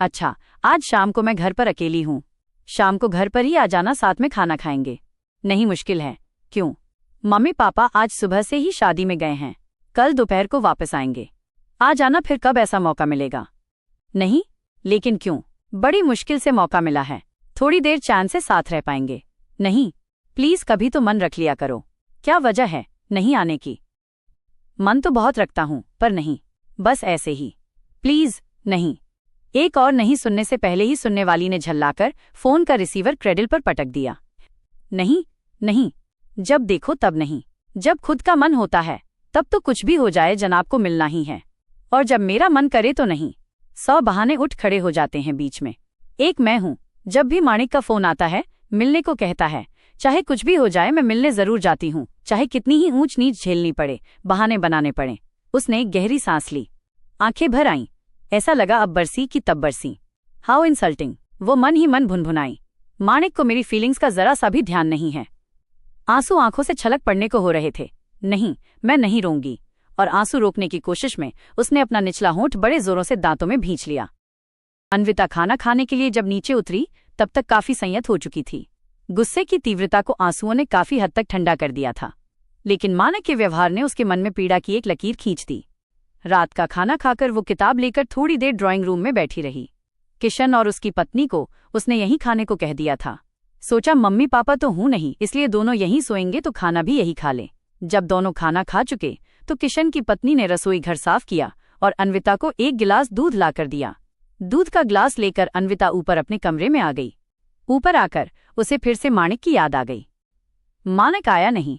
अच्छा, आज शाम को मैं घर पर अकेली हूँ। शाम को घर पर ही आ जाना, साथ में खाना खाएंगे। नहीं, मुश्किल है। क्यों? मम्मी पापा आज सुबह से ही शादी में गए हैं, कल दोपहर को वापस आएंगे। आ जाना, फिर कब ऐसा मौका मिलेगा? नहीं, लेकिन क्यों? बड़ी मुश्किल से मौका मिला है, थोड़ी देर चैन से साथ रह पाएंगे। नहीं, प्लीज कभी तो मन रख लिया करो। क्या वजह है नहीं आने की? मन तो बहुत रखता हूं, पर नहीं, बस ऐसे ही। प्लीज नहीं। एक और नहीं सुनने से पहले ही सुनने वाली ने झल्लाकर फोन का रिसीवर क्रेडिल पर पटक दिया। नहीं नहीं, जब देखो तब नहीं। जब खुद का मन होता है तब तो कुछ भी हो जाए, जनाब को मिलना ही है। और जब मेरा मन करे तो नहीं। 100 बहाने उठ खड़े हो जाते हैं बीच में। एक मैं हूं, जब भी माणिक का फोन आता है मिलने को कहता है, चाहे कुछ भी हो जाए मैं मिलने जरूर जाती हूं, चाहे कितनी ही ऊंच नीच झेलनी पड़े, बहाने बनाने पड़े। उसने एक गहरी सांस ली, आंखें भर आईं। ऐसा लगा अब बरसी की तब बरसी। How insulting. वो मन ही मन भुनभुनाई, माणिक को मेरी फीलिंग्स का जरा सा भी ध्यान नहीं है। आंसू आंखों से छलक पड़ने को हो रहे थे। नहीं, मैं नहीं रोऊंगी। और आंसू रोकने की कोशिश में उसने अपना निचला होंठ बड़े जोरों से दांतों में भींच लिया। अन्विता खाना खाने के लिए जब नीचे उतरी तब तक काफी संयत हो चुकी थी। गुस्से की तीव्रता को आंसुओं ने काफी हद तक ठंडा कर दिया था, लेकिन माणिक के व्यवहार ने उसके मन में पीड़ा की एक लकीर खींच दी। रात का खाना खाकर वो किताब लेकर थोड़ी देर ड्राइंग रूम में बैठी रही। किशन और उसकी पत्नी को उसने यहीं खाने को कह दिया था। सोचा मम्मी पापा तो हूं नहीं, इसलिए दोनों यहीं सोएंगे तो खाना भी यही खा ले। जब दोनों खाना खा चुके तो किशन की पत्नी ने रसोई घर साफ किया और अन्विता को एक गिलास दूध लाकर दिया। दूध का गिलास लेकर अन्विता ऊपर अपने कमरे में आ गई। ऊपर आकर उसे फिर से माणिक की याद आ गई। माणिक आया नहीं,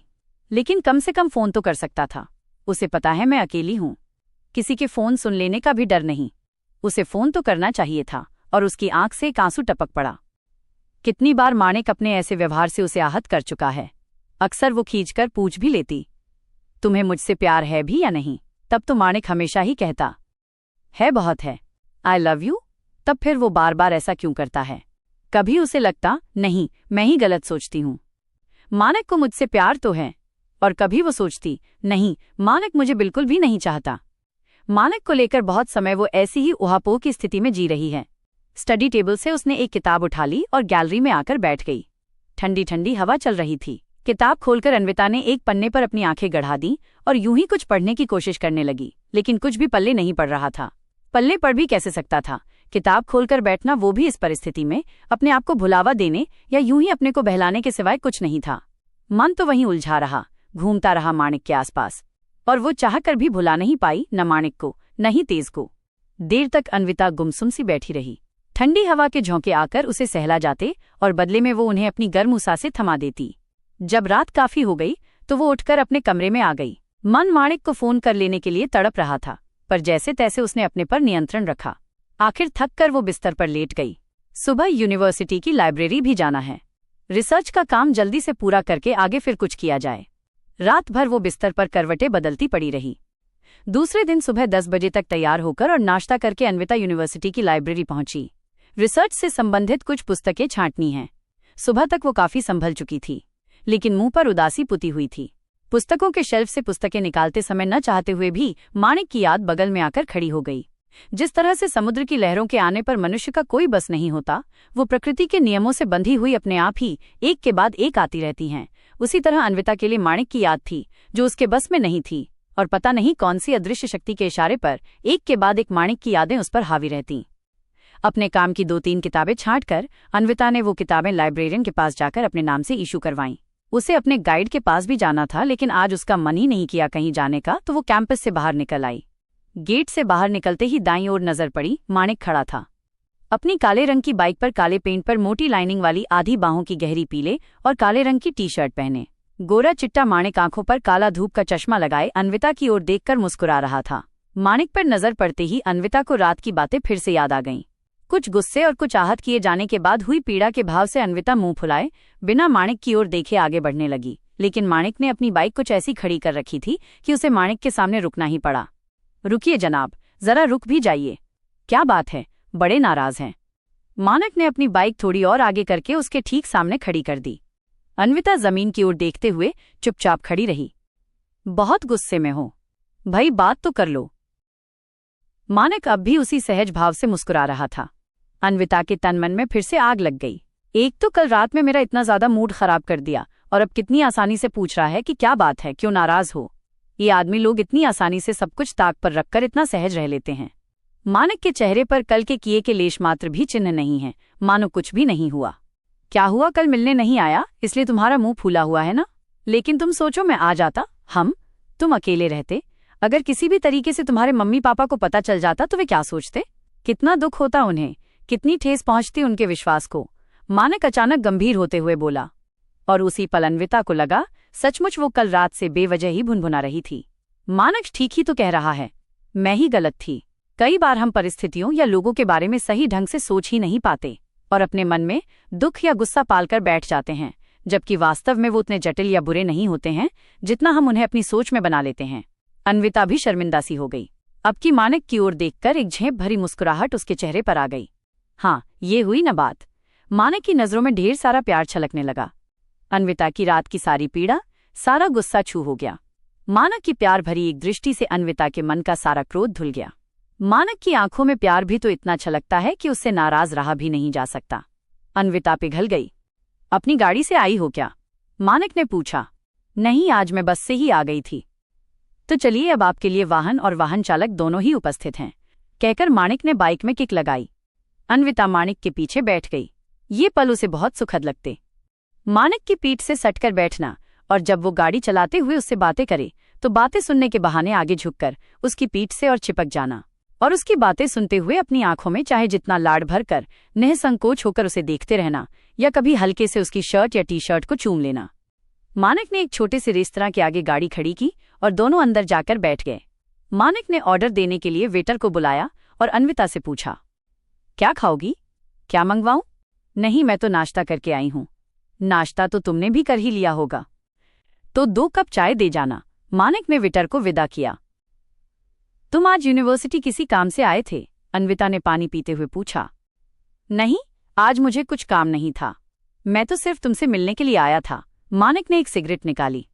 लेकिन कम से कम फोन तो कर सकता था। उसे पता है मैं अकेली हूं, किसी के फोन सुन लेने का भी डर नहीं। उसे फोन तो करना चाहिए था। और उसकी आंख से एक आंसू टपक पड़ा। कितनी बार माणिक अपने ऐसे व्यवहार से उसे आहत कर चुका है। अक्सर वो खींचकर पूछ भी लेती, तुम्हें मुझसे प्यार है भी या नहीं? तब तो माणिक हमेशा ही कहता है, बहुत है, आई लव यू। तब फिर वो बार बार ऐसा क्यों करता है? कभी उसे लगता नहीं, मैं ही गलत सोचती हूं, माणिक को मुझसे प्यार तो है। और कभी वो सोचती नहीं, माणिक मुझे बिल्कुल भी नहीं चाहता। माणिक को लेकर बहुत समय वो ऐसी ही ऊहापोह की स्थिति में जी रही है। स्टडी टेबल से उसने एक किताब उठा ली और गैलरी में आकर बैठ गई। ठंडी ठंडी हवा चल रही थी। किताब खोलकर अन्विता ने एक पन्ने पर अपनी आंखें गड़ा दी और यूं ही कुछ पढ़ने की कोशिश करने लगी, लेकिन कुछ भी पल्ले नहीं पड़ रहा था। पल्ले पड़ भी कैसे सकता था? किताब खोलकर बैठना, वो भी इस परिस्थिति में, अपने आप को भुलावा देने या यूं ही अपने को बहलाने के सिवाय कुछ नहीं था। मन तो वहीं उलझा रहा, घूमता रहा माणिक के आसपास, और वो चाहकर भी भुला नहीं पाई, न माणिक को न ही तेज को। देर तक अन्विता गुमसुम सी बैठी रही। ठंडी हवा के झोंके आकर उसे सहला जाते और बदले में वो उन्हें अपनी गर्म उसा से थमा देती। जब रात काफी हो गई तो वो उठकर अपने कमरे में आ गई। मन माणिक को फोन कर लेने के लिए तड़प रहा था, पर जैसे तैसे उसने अपने पर नियंत्रण रखा। आखिर थक कर वो बिस्तर पर लेट गई। सुबह यूनिवर्सिटी की लाइब्रेरी भी जाना है। रिसर्च का काम जल्दी से पूरा करके आगे फिर कुछ किया जाए। रात भर वो बिस्तर पर करवटें बदलती पड़ी रही। दूसरे दिन सुबह 10 बजे तक तैयार होकर और नाश्ता करके अन्विता यूनिवर्सिटी की लाइब्रेरी पहुंची। रिसर्च से संबंधित कुछ पुस्तकें छांटनी हैं। सुबह तक वो काफी संभल चुकी थी, लेकिन मुंह पर उदासी पुती हुई थी। पुस्तकों के शेल्फ से पुस्तकें निकालते समय न चाहते हुए भी माणिक की याद बगल में आकर खड़ी हो गई। जिस तरह से समुद्र की लहरों के आने पर मनुष्य का कोई बस नहीं होता, वो प्रकृति के नियमों से बंधी हुई अपने आप ही एक के बाद एक आती रहती हैं, उसी तरह अन्विता के लिए माणिक की याद थी, जो उसके बस में नहीं थी। और पता नहीं कौन सी अदृश्य शक्ति के इशारे पर एक के बाद एक माणिक की यादें उस पर हावी रहती। अपने काम की 2-3 किताबें छांटकर अन्विता ने वो किताबें लाइब्रेरियन के पास जाकर अपने नाम से इशू करवाईं। उसे अपने गाइड के पास भी जाना था, लेकिन आज उसका मन ही नहीं किया कहीं जाने का, तो वो कैंपस से बाहर निकल आई। गेट से बाहर निकलते ही दाईं ओर नजर पड़ी, माणिक खड़ा था। अपनी काले रंग की बाइक पर काले पेंट पर मोटी लाइनिंग वाली आधी बाहों की गहरी पीले और काले रंग की टी-शर्ट पहने गोरा चिट्टा माणिक आंखों पर काला धूप का चश्मा लगाए अन्विता की ओर देखकर मुस्कुरा रहा था। माणिक पर नजर पड़ते ही अन्विता को रात की बातें फिर से याद आ गईं। कुछ गुस्से और कुछ आहत किए जाने के बाद हुई पीड़ा के भाव से अन्विता मुंह फुलाए बिना माणिक की ओर देखे आगे बढ़ने लगी, लेकिन माणिक ने अपनी बाइक कुछ ऐसी खड़ी कर रखी थी कि उसे माणिक के सामने रुकना ही पड़ा। रुकिए जनाब, जरा रुक भी जाइए। क्या बात है, बड़े नाराज हैं? माणिक ने अपनी बाइक थोड़ी और आगे करके उसके ठीक सामने खड़ी कर दी। अन्विता जमीन की ओर देखते हुए चुपचाप खड़ी रही। बहुत गुस्से में हो? भाई बात तो कर लो। माणिक अब भी उसी सहज भाव से मुस्कुरा रहा था। अन्विता के तन मन में फिर से आग लग गई। एक तो कल रात में मेरा इतना ज्यादा मूड खराब कर दिया, और अब कितनी आसानी से पूछ रहा है कि क्या बात है, क्यों नाराज हो। ये आदमी लोग इतनी आसानी से सब कुछ ताक पर रखकर इतना सहज रह लेते हैं। मानक के चेहरे पर कल के किए के लेश मात्र भी चिन्ह नहीं है, मानो कुछ भी नहीं हुआ। क्या हुआ, कल मिलने नहीं आया इसलिए तुम्हारा मुंह फूला हुआ है ना? लेकिन तुम सोचो, मैं आ जाता, तुम अकेले रहते, अगर किसी भी तरीके से तुम्हारे मम्मी पापा को पता चल जाता तो वे क्या सोचते? कितना दुख होता उन्हें, कितनी ठेस पहुंचती उनके विश्वास को। मानक अचानक गंभीर होते हुए बोला, और उसी पल अन्विता को लगा सचमुच वो कल रात से बेवजह ही भुनभुना रही थी। मानक ठीक ही तो कह रहा है, मैं ही गलत थी। कई बार हम परिस्थितियों या लोगों के बारे में सही ढंग से सोच ही नहीं पाते और अपने मन में दुख या गुस्सा पालकर बैठ जाते हैं, जबकि वास्तव में वो उतने जटिल या बुरे नहीं होते हैं जितना हम उन्हें अपनी सोच में बना लेते हैं। अन्विता भी शर्मिंदा सी हो गई। अब की मानक की ओर देखकर एक झेप भरी मुस्कुराहट उसके चेहरे पर आ गई। हाँ, ये हुई न बात। मानक की नजरों में ढेर सारा प्यार छलकने लगा। अन्विता की रात की सारी पीड़ा, सारा गुस्सा छू हो गया। मानक की प्यार भरी एक दृष्टि से अन्विता के मन का सारा क्रोध धुल गया। मानक की आंखों में प्यार भी तो इतना छलकता है कि उससे नाराज रहा भी नहीं जा सकता। अन्विता पिघल गई। अपनी गाड़ी से आई हो क्या? मानक ने पूछा। नहीं, आज मैं बस से ही आ गई थी। तो चलिए, अब आपके लिए वाहन और वाहन चालक दोनों ही उपस्थित हैं, कहकर माणिक ने बाइक में किक लगाई। अन्विता माणिक के पीछे बैठ गई। ये पल उसे बहुत सुखद लगते। माणिक की पीठ से सटकर बैठना, और जब वो गाड़ी चलाते हुए उससे बातें करे तो बातें सुनने के बहाने आगे झुककर उसकी पीठ से और चिपक जाना, और उसकी बातें सुनते हुए अपनी आंखों में चाहे जितना लाड भर कर निःसंकोच होकर उसे देखते रहना, या कभी हल्के से उसकी शर्ट या टी शर्ट को चूम लेना। मानक ने एक छोटे से रेस्तरां के आगे गाड़ी खड़ी की और दोनों अंदर जाकर बैठ गए। मानक ने ऑर्डर देने के लिए वेटर को बुलाया और अन्विता से पूछा, क्या खाओगी? क्या मंगवाऊं? नहीं, मैं तो नाश्ता करके आई हूं। नाश्ता तो तुमने भी कर ही लिया होगा, तो 2 कप चाय दे जाना। मानक ने वेटर को विदा किया। तुम आज यूनिवर्सिटी किसी काम से आए थे? अन्विता ने पानी पीते हुए पूछा। नहीं, आज मुझे कुछ काम नहीं था, मैं तो सिर्फ तुमसे मिलने के लिए आया था। मानक ने एक सिगरेट निकाली।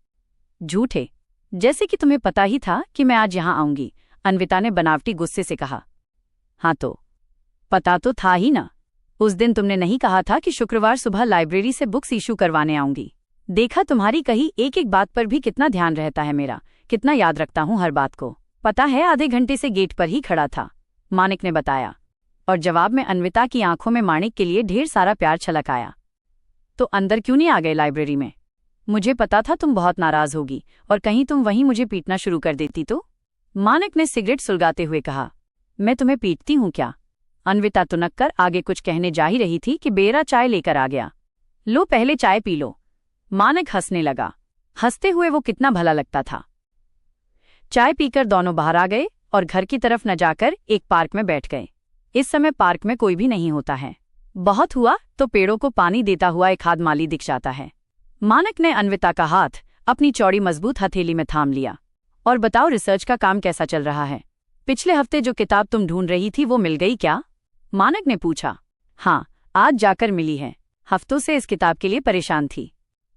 झूठे, जैसे कि तुम्हें पता ही था कि मैं आज यहां आऊंगी, अन्विता ने बनावटी गुस्से से कहा। हाँ तो पता तो था ही ना। उस दिन तुमने नहीं कहा था कि शुक्रवार सुबह लाइब्रेरी से बुक्स इशू करवाने आऊंगी? देखा, तुम्हारी कही एक एक बात पर भी कितना ध्यान रहता है मेरा, कितना याद रखता हूं हर बात को। पता है, आधे घंटे से गेट पर ही खड़ा था, माणिक ने बताया। और जवाब में अन्विता की आंखों में माणिक के लिए ढेर सारा प्यार छलक आया। तो अंदर क्यों नहीं आ गए लाइब्रेरी में? मुझे पता था तुम बहुत नाराज होगी और कहीं तुम वहीं मुझे पीटना शुरू कर देती तो। माणिक ने सिगरेट सुलगाते हुए कहा। मैं तुम्हें पीटती हूं क्या? अन्विता तुनक कर आगे कुछ कहने जा ही रही थी कि बेरा चाय लेकर आ गया। लो, पहले चाय पी लो। माणिक हंसने लगा। हंसते हुए वो कितना भला लगता था। चाय पीकर दोनों बाहर आ गए और घर की तरफ न जाकर एक पार्क में बैठ गए। इस समय पार्क में कोई भी नहीं होता है। बहुत हुआ तो पेड़ों को पानी देता हुआ एक हाथ माली दिख जाता है। माणिक ने अन्विता का हाथ अपनी चौड़ी मजबूत हथेली में थाम लिया। और बताओ, रिसर्च का काम कैसा चल रहा है? पिछले हफ्ते जो किताब तुम ढूंढ रही थी वो मिल गई क्या? माणिक ने पूछा। हाँ, आज जाकर मिली है। हफ्तों से इस किताब के लिए परेशान थी।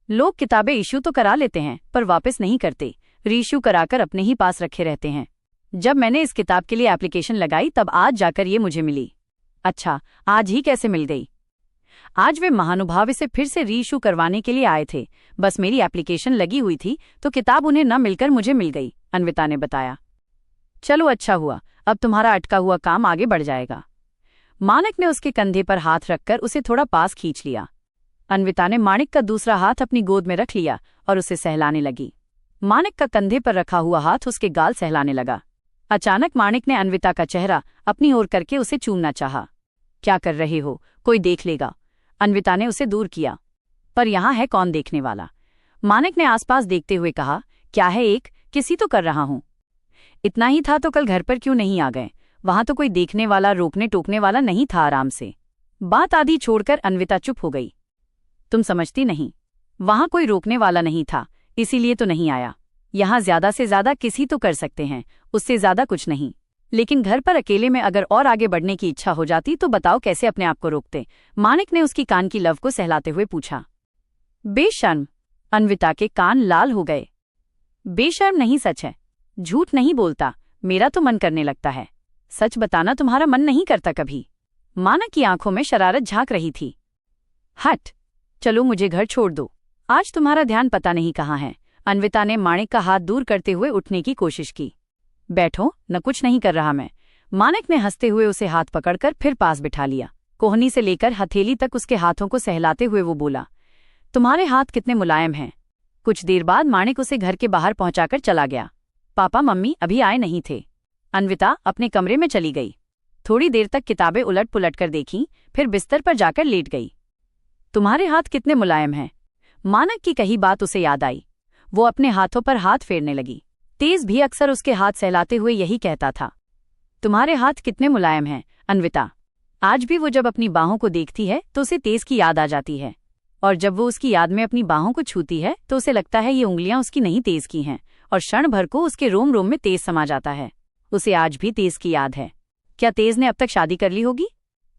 लोग किताबें इश्यू तो करा लेते हैं पर वापस नहीं करते, रीइश्यू कराकर अपने ही पास रखे रहते हैं। जब मैंने इस किताब के लिए एप्लीकेशन लगाई तब आज जाकर ये मुझे मिली। अच्छा, आज ही कैसे मिल गई? आज वे महानुभाव इसे फिर से रीइश्यू करवाने के लिए आए थे। बस मेरी एप्लीकेशन लगी हुई थी तो किताब उन्हें न मिलकर मुझे मिल गई, अन्विता ने बताया। चलो, अच्छा हुआ, अब तुम्हारा अटका हुआ काम आगे बढ़ जाएगा। माणिक ने उसके कंधे पर हाथ रखकर उसे थोड़ा पास खींच लिया। अन्विता ने माणिक का दूसरा हाथ अपनी गोद में रख लिया और उसे सहलाने लगी। माणिक का कंधे पर रखा हुआ हाथ उसके गाल सहलाने लगा। अचानक माणिक ने अन्विता का चेहरा अपनी ओर करके उसे चूमना चाहा। क्या कर रहे हो, कोई देख लेगा। अन्विता ने उसे दूर किया। पर यहाँ है कौन देखने वाला? माणिक ने आसपास देखते हुए कहा। क्या है, एक किसी तो कर रहा हूं। इतना ही था तो कल घर पर क्यों नहीं आ गए? वहां तो कोई देखने वाला, रोकने टोकने वाला नहीं था। आराम से बात आदि छोड़कर अन्विता चुप हो गई। तुम समझती नहीं, वहां कोई रोकने वाला नहीं था, इसीलिए तो नहीं आया। यहां ज्यादा से ज्यादा किसी तो कर सकते हैं, उससे ज्यादा कुछ नहीं। लेकिन घर पर अकेले में अगर और आगे बढ़ने की इच्छा हो जाती तो बताओ कैसे अपने आप को रोकते? माणिक ने उसकी कान की लव को सहलाते हुए पूछा। बेशर्म! अन्विता के कान लाल हो गए। बेशर्म नहीं, सच है। झूठ नहीं बोलता, मेरा तो मन करने लगता है। सच बताना तुम्हारा मन नहीं करता कभी? मानक की आंखों में शरारत झांक रही थी। हट, चलो मुझे घर छोड़ दो, आज तुम्हारा ध्यान पता नहीं कहाँ है। अन्विता ने माणिक का हाथ दूर करते हुए उठने की कोशिश की। बैठो न, कुछ नहीं कर रहा मैं। मानक ने हंसते हुए उसे हाथ पकड़कर फिर पास बिठा लिया। कोहनी से लेकर हथेली तक उसके हाथों को सहलाते हुए वो बोला, तुम्हारे हाथ कितने मुलायम हैं। कुछ देर बाद माणिक उसे घर के बाहर पहुंचाकर चला गया। पापा मम्मी अभी आए नहीं थे। अन्विता अपने कमरे में चली गई। थोड़ी देर तक किताबें उलट पुलट कर देखीं, फिर बिस्तर पर जाकर लेट गई। तुम्हारे हाथ कितने मुलायम हैं। मानक की कही बात उसे याद आई। वो अपने हाथों पर हाथ फेरने लगी। तेज भी अक्सर उसके हाथ सहलाते हुए यही कहता था, तुम्हारे हाथ कितने मुलायम हैं अन्विता। आज भी वो जब अपनी बाहों को देखती है तो उसे तेज की याद आ जाती है, और जब वो उसकी याद में अपनी बाहों को छूती है तो उसे लगता है ये उंगलियां उसकी नहीं तेज की हैं, और क्षण भर को उसके रोम रोम में तेज समा जाता है। उसे आज भी तेज की याद है। क्या तेज ने अब तक शादी कर ली होगी?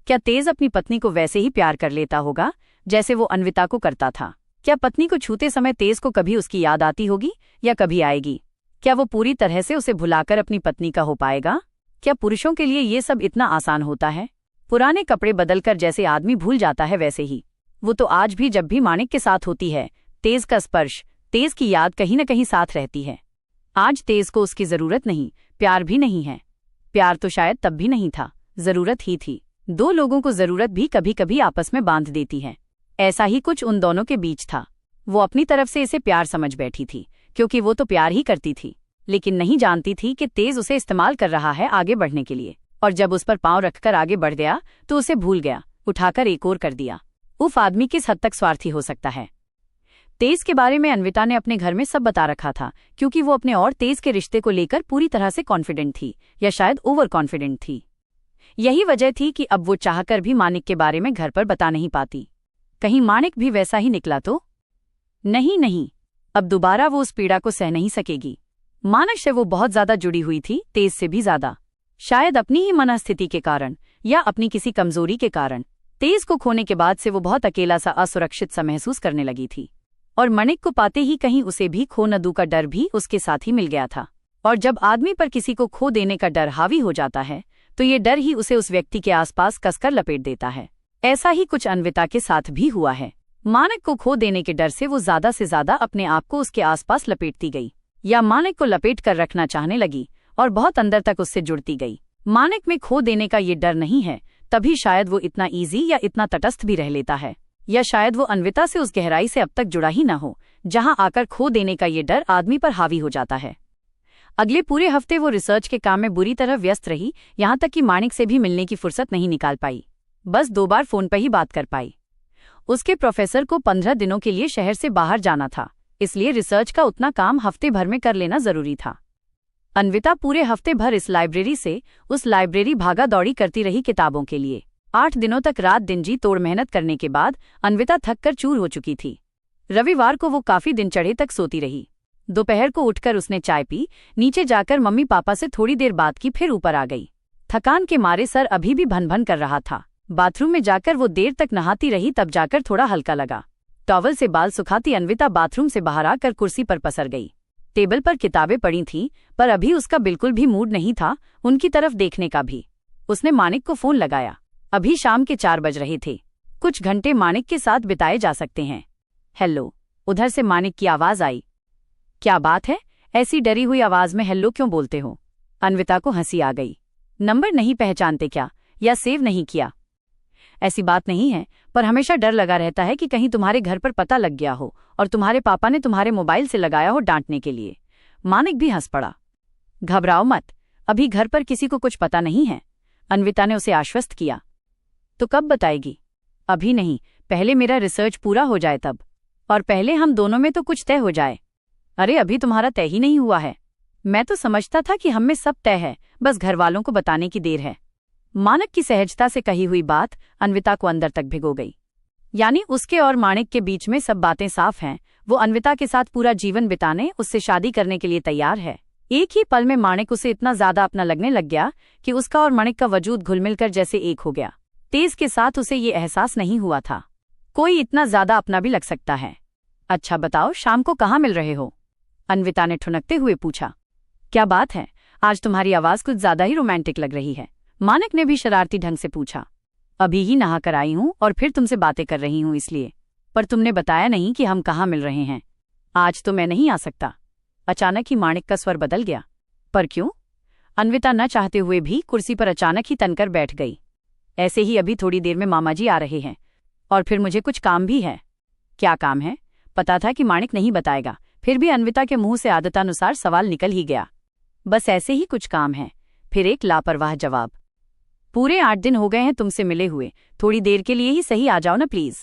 क्या तेज अपनी पत्नी को वैसे ही प्यार कर लेता होगा जैसे वो अन्विता को करता था? क्या पत्नी को छूते समय तेज को कभी उसकी याद आती होगी या कभी आएगी? क्या वो पूरी तरह से उसे भुलाकर अपनी पत्नी का हो पाएगा? क्या पुरुषों के लिए ये सब इतना आसान होता है? पुराने कपड़े बदलकर जैसे आदमी भूल जाता है वैसे ही वो तो आज भी जब भी माणिक के साथ होती है, तेज का स्पर्श, तेज की याद कहीं न कहीं साथ रहती है। आज तेज को उसकी जरूरत नहीं, प्यार भी नहीं है। प्यार तो शायद तब भी नहीं था, जरूरत ही थी। दो लोगों को जरूरत भी कभी कभी आपस में बांध देती है। ऐसा ही कुछ उन दोनों के बीच था। वो अपनी तरफ से इसे प्यार समझ बैठी थी, क्योंकि वो तो प्यार ही करती थी, लेकिन नहीं जानती थी कि तेज उसे इस्तेमाल कर रहा है आगे बढ़ने के लिए। और जब उस पर पांव रखकर आगे बढ़ गया तो उसे भूल गया, उठाकर एक और कर दिया। उफ, आदमी किस हद तक स्वार्थी हो सकता है। तेज के बारे में अन्विता ने अपने घर में सब बता रखा था, क्योंकि वो अपने और तेज के रिश्ते को लेकर पूरी तरह से कॉन्फिडेंट थी, या शायद ओवर कॉन्फिडेंट थी। यही वजह थी कि अब वो चाहकर भी माणिक के बारे में घर पर बता नहीं पाती। कहीं माणिक भी वैसा ही निकला तो? नहीं, अब दोबारा वो उस पीड़ा को सह नहीं सकेगी। मानक से वो बहुत ज्यादा जुड़ी हुई थी, तेज से भी ज्यादा। शायद अपनी ही मनस्थिति के कारण या अपनी किसी कमजोरी के कारण तेज को खोने के बाद से वो बहुत अकेला सा, असुरक्षित सा महसूस करने लगी थी। और माणिक को पाते ही कहीं उसे भी खो न दूं का डर भी उसके साथ ही मिल गया था। और जब आदमी पर किसी को खो देने का डर हावी हो जाता है तो ये डर ही उसे उस व्यक्ति के आसपास कसकर लपेट देता है। ऐसा ही कुछ अन्विता के साथ भी हुआ है। माणिक को खो देने के डर से वो ज्यादा से ज्यादा अपने आप को उसके आसपास लपेटती गई, या माणिक को लपेट कर रखना चाहने लगी और बहुत अंदर तक उससे जुड़ती गई। माणिक में खो देने का ये डर नहीं है, तभी शायद वो इतना ईजी या इतना तटस्थ भी रह लेता है, या शायद वो अन्विता से उस गहराई से अब तक जुड़ा ही न हो जहां आकर खो देने का ये डर आदमी पर हावी हो जाता है। अगले पूरे हफ्ते वो रिसर्च के काम में बुरी तरह व्यस्त रही, यहां तक कि माणिक से भी मिलने की फुर्सत नहीं निकाल पाई। बस 2 बार फोन पर ही बात कर पाई। उसके प्रोफेसर को 15 दिनों के लिए शहर से बाहर जाना था, इसलिए रिसर्च का उतना काम हफ्ते भर में कर लेना जरूरी था। अन्विता पूरे हफ्ते भर इस लाइब्रेरी से उस लाइब्रेरी भागा दौड़ी करती रही किताबों के लिए। 8 दिनों तक रात दिन जी तोड़ मेहनत करने के बाद अन्विता थक कर चूर हो चुकी थी। रविवार को वो काफी दिन चढ़े तक सोती रही। दोपहर को उठकर उसने चाय पी, नीचे जाकर मम्मी पापा से थोड़ी देर बात की, फिर ऊपर आ गई। थकान के मारे सर अभी भी भन भन कर रहा था। बाथरूम में जाकर वो देर तक नहाती रही, तब जाकर थोड़ा हल्का लगा। टॉवल से बाल सुखाती अन्विता बाथरूम से बाहर आकर कुर्सी पर पसर गई। टेबल पर किताबें पड़ी थीं, पर अभी उसका बिल्कुल भी मूड नहीं था उनकी तरफ देखने का भी। उसने माणिक को फोन लगाया। अभी शाम के 4 बज रहे थे। कुछ घंटे माणिक के साथ बिताए जा सकते हैं। हेलो, उधर से माणिक की आवाज आई। क्या बात है, ऐसी डरी हुई आवाज में हेलो क्यों बोलते हो? अन्विता को हंसी आ गई। नंबर नहीं पहचानते क्या, या सेव नहीं किया? ऐसी बात नहीं है, पर हमेशा डर लगा रहता है कि कहीं तुम्हारे घर पर पता लग गया हो और तुम्हारे पापा ने तुम्हारे मोबाइल से लगाया हो डांटने के लिए। माणिक भी हंस पड़ा। घबराओ मत, अभी घर पर किसी को कुछ पता नहीं है, अन्विता ने उसे आश्वस्त किया। तो कब बताएगी? अभी नहीं, पहले मेरा रिसर्च पूरा हो जाए तब, और पहले हम दोनों में तो कुछ तय हो जाए। अरे अभी तुम्हारा तय ही नहीं हुआ है। मैं तो समझता था कि हम में सब तय है, बस घर वालों को बताने की देर है। माणिक की सहजता से कही हुई बात अन्विता को अंदर तक भिगो गई। यानी उसके और माणिक के बीच में सब बातें साफ हैं। वो अन्विता के साथ पूरा जीवन बिताने, उससे शादी करने के लिए तैयार है। एक ही पल में माणिक उसे इतना ज्यादा अपना लगने लग गया कि उसका और माणिक का वजूद घुलमिलकर जैसे एक हो गया। तेज के साथ उसे ये एहसास नहीं हुआ था कोई इतना ज्यादा अपना भी लग सकता है। अच्छा बताओ, शाम को कहाँ मिल रहे हो? अन्विता ने ठुनकते हुए पूछा। क्या बात है, आज तुम्हारी आवाज कुछ ज्यादा ही रोमांटिक लग रही है, माणिक ने भी शरारती ढंग से पूछा। अभी ही नहा कर आई हूँ और फिर तुमसे बातें कर रही हूँ इसलिए। पर तुमने बताया नहीं कि हम कहाँ मिल रहे हैं। आज तो मैं नहीं आ सकता। अचानक ही माणिक का स्वर बदल गया। पर क्यों? अन्विता न चाहते हुए भी कुर्सी पर अचानक ही तनकर बैठ गई। ऐसे ही अभी थोड़ी देर में मामा जी आ रहे हैं और फिर मुझे कुछ काम भी है। क्या काम है? पता था कि माणिक नहीं बताएगा, फिर भी अन्विता के मुंह से आदतानुसार सवाल निकल ही गया। बस ऐसे ही कुछ काम है। फिर एक लापरवाह जवाब। पूरे 8 दिन हो गए हैं तुमसे मिले हुए, थोड़ी देर के लिए ही सही आ जाओ ना प्लीज।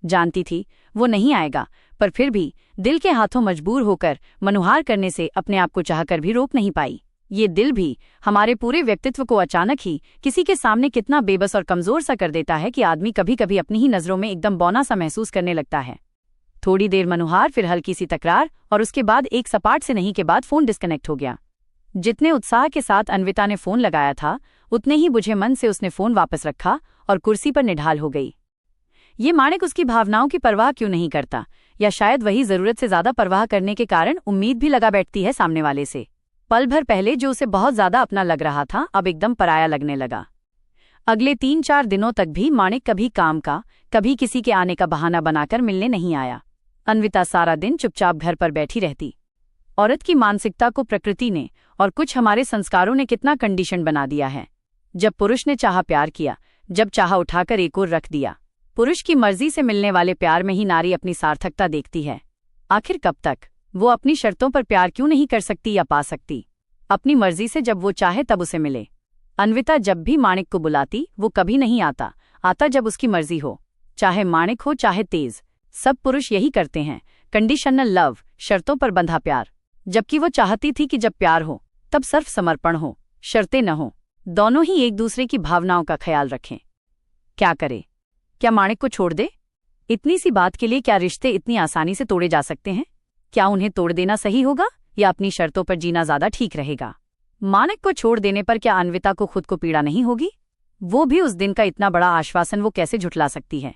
जानती थी वो नहीं आएगा, पर फिर भी दिल के हाथों मजबूर होकर मनुहार करने से अपने आप को चाहकर भी रोक नहीं पाई। ये दिल भी हमारे पूरे व्यक्तित्व को अचानक ही किसी के सामने कितना बेबस और कमजोर सा कर देता है कि आदमी कभी कभी अपनी ही नजरों में एकदम बौना सा महसूस करने लगता है। थोड़ी देर मनुहार, फिर हल्की सी तकरार और उसके बाद एक सपाट से नहीं के बाद फोन डिस्कनेक्ट हो गया। जितने उत्साह के साथ अन्विता ने फोन लगाया था, उतने ही बुझे मन से उसने फोन वापस रखा और कुर्सी पर निढाल हो गई। ये माणिक उसकी भावनाओं की परवाह क्यों नहीं करता, या शायद वही जरूरत से ज्यादा परवाह करने के कारण उम्मीद भी लगा बैठती है सामने वाले से। पल भर पहले जो उसे बहुत ज्यादा अपना लग रहा था, अब एकदम पराया लगने लगा। अगले 3-4 दिनों तक भी माणिक कभी काम का, कभी किसी के आने का बहाना बनाकर मिलने नहीं आया। अन्विता सारा दिन चुपचाप घर पर बैठी रहती। औरत की मानसिकता को प्रकृति ने और कुछ हमारे संस्कारों ने कितना कंडीशन बना दिया है। जब पुरुष ने चाहा प्यार किया, जब चाहा उठाकर एक ओर रख दिया। पुरुष की मर्जी से मिलने वाले प्यार में ही नारी अपनी सार्थकता देखती है। आखिर कब तक वो अपनी शर्तों पर प्यार क्यों नहीं कर सकती या पा सकती? अपनी मर्जी से जब वो चाहे तब उसे मिले। अन्विता जब भी माणिक को बुलाती, वो कभी नहीं आता जब उसकी मर्जी हो। चाहे माणिक हो चाहे तेज, सब पुरुष यही करते हैं। कंडीशनल लव, शर्तों पर बंधा प्यार। जबकि वो चाहती थी कि जब प्यार हो तब सिर्फ समर्पण हो, शर्तें न हो, दोनों ही एक दूसरे की भावनाओं का ख्याल रखें। क्या करे? क्या माणिक को छोड़ दे? इतनी सी बात के लिए क्या रिश्ते इतनी आसानी से तोड़े जा सकते हैं? क्या उन्हें तोड़ देना सही होगा या अपनी शर्तों पर जीना ज्यादा ठीक रहेगा? माणिक को छोड़ देने पर क्या अन्विता को खुद को पीड़ा नहीं होगी? वो भी उस दिन का इतना बड़ा आश्वासन वो कैसे झुठला सकती है?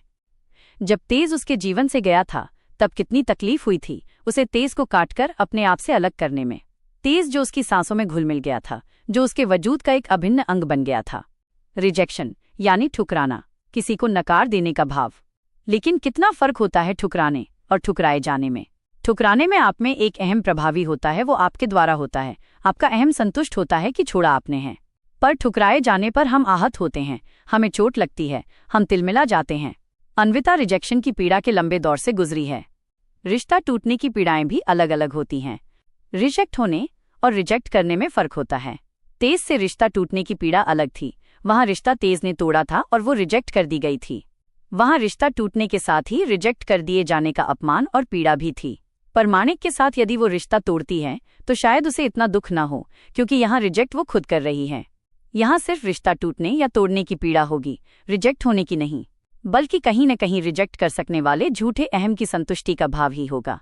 जब तेज उसके जीवन से गया था तब कितनी तकलीफ हुई थी उसे तेज को काटकर अपने आप से अलग करने में। तेज जो उसकी सांसों में घुल मिल गया था, जो उसके वजूद का एक अभिन्न अंग बन गया था। रिजेक्शन यानी ठुकराना, किसी को नकार देने का भाव। लेकिन कितना फर्क होता है ठुकराने और ठुकराए जाने में। ठुकराने में आप में एक अहम प्रभावी होता है, वो आपके द्वारा होता है। आपका अहम संतुष्ट होता है कि छोड़ा आपने है। पर ठुकराए जाने पर हम आहत होते हैं, हमें चोट लगती है, हम तिलमिला जाते हैं। अन्विता रिजेक्शन की पीड़ा के लंबे दौर से गुजरी है। रिश्ता टूटने की पीड़ाएं भी अलग अलग होती हैं। रिजेक्ट होने और रिजेक्ट करने में फर्क होता है। तेज से रिश्ता टूटने की पीड़ा अलग थी। वहां रिश्ता तेज ने तोड़ा था और वो रिजेक्ट कर दी गई थी। वहां रिश्ता टूटने के साथ ही रिजेक्ट कर दिए जाने का अपमान और पीड़ा भी थी। पर माणिक के साथ यदि वो रिश्ता तोड़ती है तो शायद उसे इतना दुख न हो, क्योंकि यहाँ रिजेक्ट वो खुद कर रही है। यहाँ सिर्फ रिश्ता टूटने या तोड़ने की पीड़ा होगी, रिजेक्ट होने की नहीं। बल्कि कहीं न कहीं रिजेक्ट कर सकने वाले झूठे अहम की संतुष्टि का भाव ही होगा।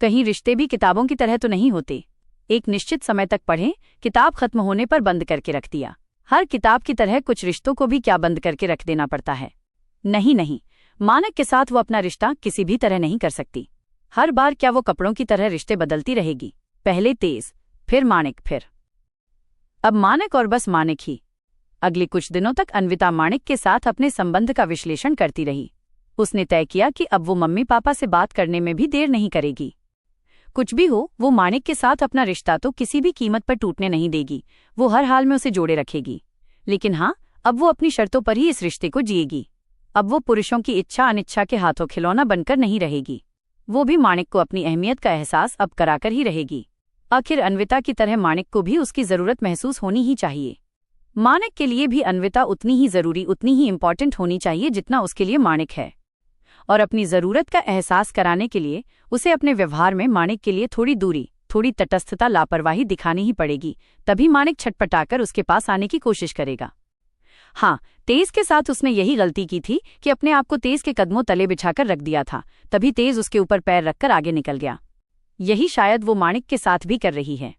कहीं रिश्ते भी किताबों की तरह तो नहीं होते। एक निश्चित समय तक पढ़े, किताब खत्म होने पर बंद करके रख दिया। हर किताब की तरह कुछ रिश्तों को भी क्या बंद करके रख देना पड़ता है? नहीं, मानक के साथ वो अपना रिश्ता किसी भी तरह नहीं कर सकती। हर बार क्या वो कपड़ों की तरह रिश्ते बदलती रहेगी? पहले तेज, फिर माणिक, फिर अब मानक और बस माणिक ही। अगले कुछ दिनों तक अन्विता माणिक के साथ अपने संबंध का विश्लेषण करती रही। उसने तय किया कि अब वो मम्मी पापा से बात करने में भी देर नहीं करेगी। कुछ भी हो, वो माणिक के साथ अपना रिश्ता तो किसी भी कीमत पर टूटने नहीं देगी। वो हर हाल में उसे जोड़े रखेगी। लेकिन हाँ, अब वो अपनी शर्तों पर ही इस रिश्ते को जिएगी। अब वो पुरुषों की इच्छा अनिच्छा के हाथों खिलौना बनकर नहीं रहेगी। वो भी माणिक को अपनी अहमियत का एहसास अब कराकर ही रहेगी। आखिर अन्विता की तरह माणिक को भी उसकी जरूरत महसूस होनी ही चाहिए। माणिक के लिए भी अन्विता उतनी ही जरूरी, उतनी ही इम्पॉर्टेंट होनी चाहिए जितना उसके लिए माणिक है। और अपनी जरूरत का एहसास कराने के लिए उसे अपने व्यवहार में माणिक के लिए थोड़ी दूरी, थोड़ी तटस्थता, लापरवाही दिखानी ही पड़ेगी। तभी माणिक छटपटाकर उसके पास आने की कोशिश करेगा। हाँ, तेज के साथ उसने यही गलती की थी कि अपने आप को तेज के कदमों तले बिछाकर रख दिया था। तभी तेज उसके ऊपर पैर रखकर आगे निकल गया। यही शायद वो माणिक के साथ भी कर रही है।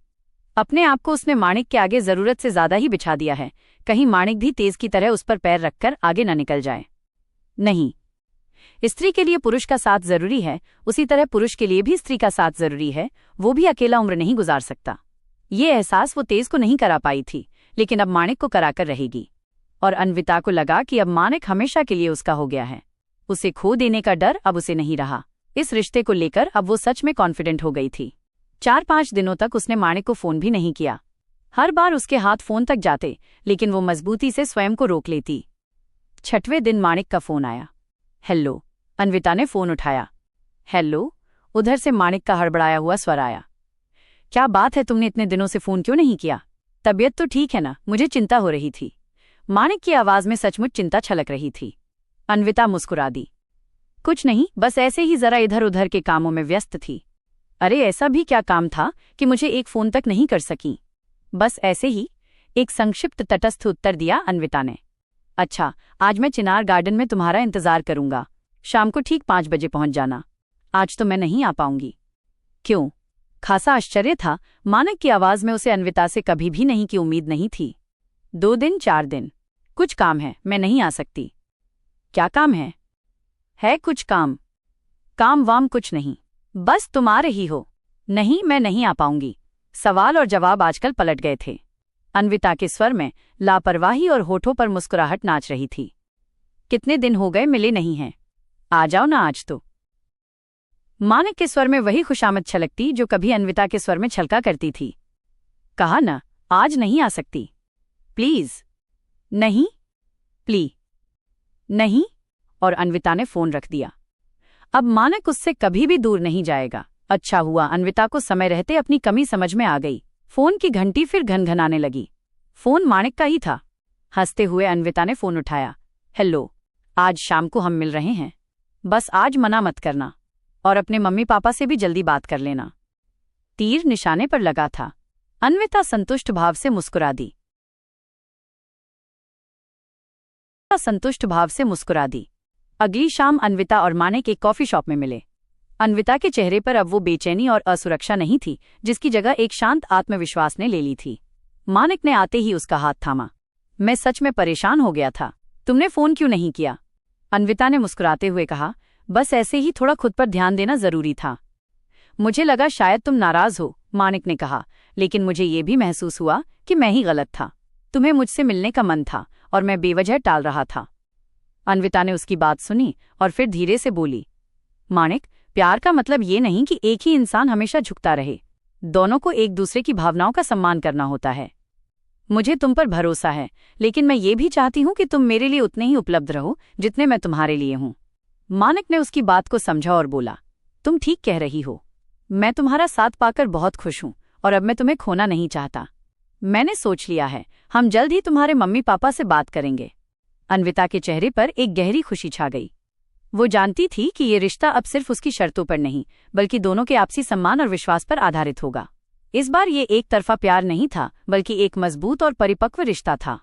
अपने आप को उसने माणिक के आगे जरूरत से ज्यादा ही बिछा दिया है। कहीं माणिक भी तेज की तरह उस पर पैर रखकर आगे न निकल जाए। नहीं, स्त्री के लिए पुरुष का साथ जरूरी है, उसी तरह पुरुष के लिए भी स्त्री का साथ जरूरी है। वो भी अकेला उम्र नहीं गुजार सकता। ये एहसास वो तेज को नहीं करा पाई थी, लेकिन अब माणिक को कराकर रहेगी। और अन्विता को लगा कि अब मानिक हमेशा के लिए उसका हो गया है। उसे खो देने का डर अब उसे नहीं रहा। इस रिश्ते को लेकर अब वो सच में कॉन्फिडेंट हो गई थी। 4-5 दिनों तक उसने मानिक को फोन भी नहीं किया। हर बार उसके हाथ फोन तक जाते, लेकिन वो मजबूती से स्वयं को रोक लेती। 6वें दिन मानिक का फोन आया। हेलो, अन्विता ने फोन उठाया। हेलो, उधर से मानिक का हड़बड़ाया हुआ स्वर आया। क्या बात है, तुमने इतने दिनों से फोन क्यों नहीं किया? तबीयत तो ठीक है ना? मुझे चिंता हो रही थी। मानिक की आवाज में सचमुच चिंता छलक रही थी। अन्विता मुस्कुरा दी। कुछ नहीं, बस ऐसे ही जरा इधर उधर के कामों में व्यस्त थी। अरे ऐसा भी क्या काम था कि मुझे एक फोन तक नहीं कर सकी? बस ऐसे ही, एक संक्षिप्त तटस्थ उत्तर दिया अन्विता ने। अच्छा, आज मैं चिनार गार्डन में तुम्हारा इंतजार करूंगा। शाम को ठीक 5 बजे पहुंच जाना। आज तो मैं नहीं आ पाऊंगी। क्यों? खासा आश्चर्य था मानिक की आवाज में। उसे अन्विता से कभी भी नहीं की उम्मीद नहीं थी। 2 दिन 4 दिन। कुछ काम है, मैं नहीं आ सकती। क्या काम है? है कुछ काम? काम वाम कुछ नहीं, बस तुम आ रही हो। नहीं, मैं नहीं आ पाऊंगी। सवाल और जवाब आजकल पलट गए थे। अन्विता के स्वर में लापरवाही और होठों पर मुस्कुराहट नाच रही थी। कितने दिन हो गए मिले नहीं हैं, आ जाओ ना आज तो। मानिक के स्वर में वही खुशामद छलकती जो कभी अन्विता के स्वर में छलका करती थी। कहा ना, आज नहीं आ सकती। प्लीज। नहीं, प्ली नहीं। और अन्विता ने फोन रख दिया। अब मानिक उससे कभी भी दूर नहीं जाएगा। अच्छा हुआ अन्विता को समय रहते अपनी कमी समझ में आ गई। फोन की घंटी फिर घनघनाने लगी। फोन मानिक का ही था। हंसते हुए अन्विता ने फोन उठाया। हेलो, आज शाम को हम मिल रहे हैं। बस आज मना मत करना, और अपने मम्मी पापा से भी जल्दी बात कर लेना। तीर निशाने पर लगा था। अन्विता संतुष्ट भाव से मुस्कुरा दी। अगली शाम अन्विता और मानिक एक कॉफी शॉप में मिले। अन्विता के चेहरे पर अब वो बेचैनी और असुरक्षा नहीं थी, जिसकी जगह एक शांत आत्मविश्वास ने ले ली थी। मानिक ने आते ही उसका हाथ थामा। मैं सच में परेशान हो गया था। तुमने फोन क्यों नहीं किया? अन्विता ने मुस्कुराते हुए कहा। बस ऐसे ही, थोड़ा खुद पर ध्यान देना जरूरी था। मुझे लगा शायद तुम नाराज हो, मानिक ने कहा, लेकिन मुझे ये भी महसूस हुआ कि मैं ही गलत था। तुम्हें मुझसे मिलने का मन था और मैं बेवजह टाल रहा था। अन्विता ने उसकी बात सुनी और फिर धीरे से बोली। मानिक, प्यार का मतलब ये नहीं कि एक ही इंसान हमेशा झुकता रहे। दोनों को एक दूसरे की भावनाओं का सम्मान करना होता है। मुझे तुम पर भरोसा है, लेकिन मैं ये भी चाहती हूँ कि तुम मेरे लिए उतने ही उपलब्ध रहो जितने मैं तुम्हारे लिए हूँ। मानिक ने उसकी बात को समझा और बोला। तुम ठीक कह रही हो। मैं तुम्हारा साथ पाकर बहुत खुश हूँ और अब मैं तुम्हें खोना नहीं चाहता। मैंने सोच लिया है, हम जल्द ही तुम्हारे मम्मी पापा से बात करेंगे। अन्विता के चेहरे पर एक गहरी खुशी छा गई। वो जानती थी कि ये रिश्ता अब सिर्फ उसकी शर्तों पर नहीं, बल्कि दोनों के आपसी सम्मान और विश्वास पर आधारित होगा। इस बार ये एक तरफा प्यार नहीं था, बल्कि एक मजबूत और परिपक्व रिश्ता था।